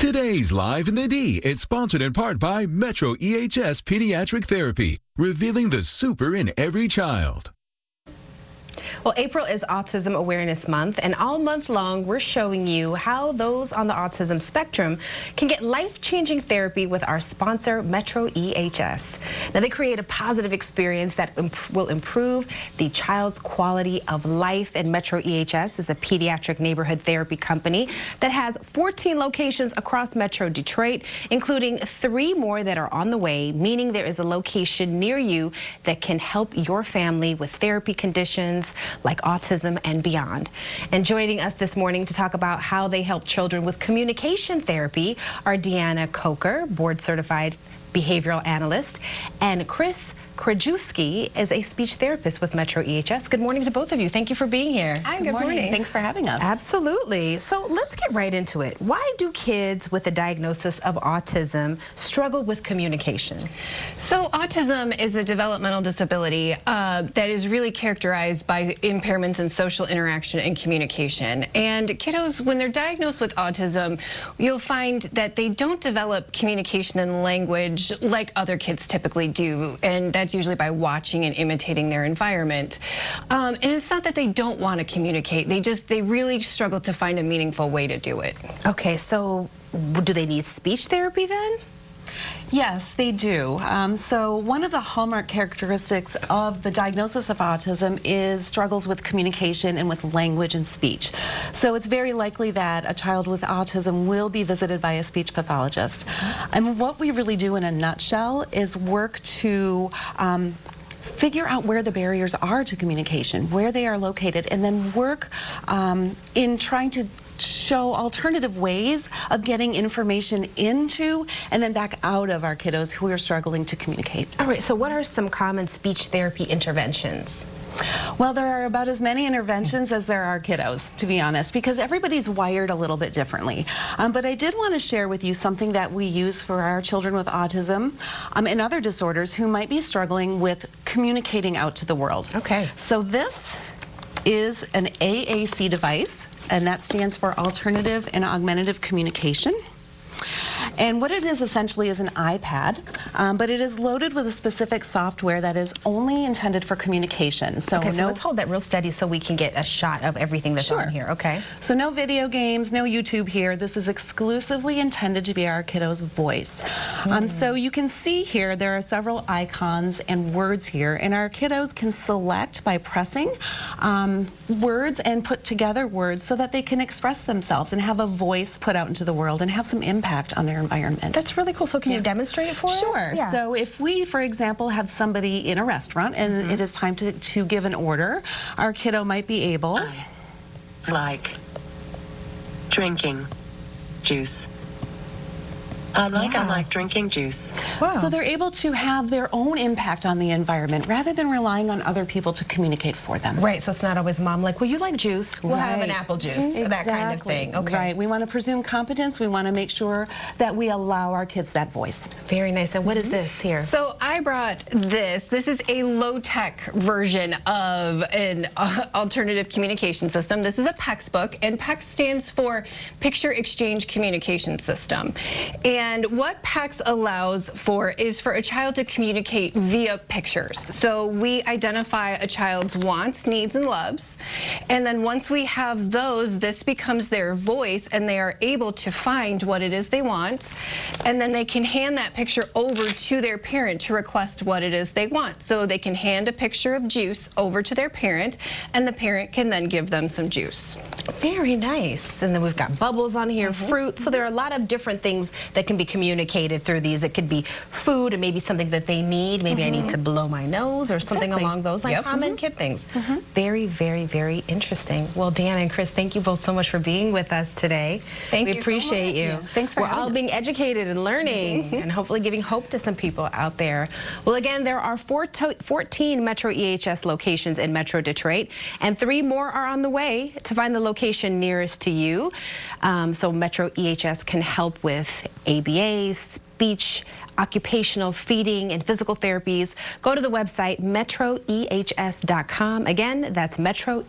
Today's Live in the D is sponsored in part by MetroEHS Pediatric Therapy, revealing the super in every child. Well, April is Autism Awareness Month, and all month long, we're showing you how those on the autism spectrum can get life-changing therapy with our sponsor, MetroEHS. Now, they create a positive experience that will improve the child's quality of life, and MetroEHS is a pediatric neighborhood therapy company that has 14 locations across Metro Detroit, including 3 more that are on the way, meaning there is a location near you that can help your family with therapy conditions like autism and beyond. And joining us this morning to talk about how they help children with communication therapy are Deanna Coker, board-certified behavioral analyst, and Chris Krajewski is a speech therapist with MetroEHS. Good morning to both of you. Thank you for being here. Hi, good morning. Thanks for having us. Absolutely. So let's get right into it. Why do kids with a diagnosis of autism struggle with communication? So autism is a developmental disability that is really characterized by impairments in social interaction and communication. And kiddos, when they're diagnosed with autism, you'll find that they don't develop communication and language like other kids typically do. And that's usually by watching and imitating their environment. And it's not that they don't want to communicate. They really struggle to find a meaningful way to do it. Okay, so do they need speech therapy then? Yes, they do. So one of the hallmark characteristics of the diagnosis of autism is struggles with communication and with language and speech. So it's very likely that a child with autism will be visited by a speech pathologist. And what we really do in a nutshell is work to figure out where the barriers are to communication, where they are located, and then work in trying to show alternative ways of getting information into and then back out of our kiddos who are struggling to communicate. All right, so what are some common speech therapy interventions? Well, there are about as many interventions as there are kiddos, to be honest, because everybody's wired a little bit differently. But I did want to share with you something that we use for our children with autism and other disorders who might be struggling with communicating out to the world. Okay. So this is an AAC device, and that stands for Alternative and Augmentative Communication. And what it is essentially is an iPad, but it is loaded with a specific software that is only intended for communication. So, okay, so let's hold that real steady so we can get a shot of everything that's on here, okay? So no video games, no YouTube here. This is exclusively intended to be our kiddo's voice. So you can see here there are several icons and words here, and our kiddos can select by pressing words and put together words so that they can express themselves and have a voice put out into the world and have some impact on their environment. That's really cool. So can you demonstrate it for us? Sure. Yeah. So if we, for example, have somebody in a restaurant and it is time to give an order, our kiddo might be able... I like drinking juice. I like drinking juice. Wow. So they're able to have their own impact on the environment rather than relying on other people to communicate for them. Right, so it's not always mom like, well, you like juice, we'll have an apple juice, that kind of thing. Okay. Right, we want to presume competence, we want to make sure that we allow our kids that voice. Very nice, and what is this here? So I brought this. This is a low-tech version of an alternative communication system. This is a PECS book, and PECS stands for Picture Exchange Communication System. And what PECS allows for is for a child to communicate via pictures. So we identify a child's wants, needs, and loves. And then once we have those, this becomes their voice, and they are able to find what it is they want. And then they can hand that picture over to their parent to request what it is they want. So they can hand a picture of juice over to their parent, and the parent can then give them some juice. Very nice. And then we've got bubbles on here, fruit. So there are a lot of different things that can be communicated through these. It could be food and maybe something that they need. Maybe I need to blow my nose or something along those like common kid things. Very, very, very interesting. Well, Deanna and Chris, thank you both so much for being with us today. Thank you. We appreciate you. Thanks for having us. We're all being educated and learning and hopefully giving hope to some people out there. Well, again, there are 14 MetroEHS locations in Metro Detroit, and 3 more are on the way. To find the location nearest to you, so MetroEHS can help with ABA, speech, occupational, feeding, and physical therapies. Go to the website metroehs.com. Again, that's metroehs.com.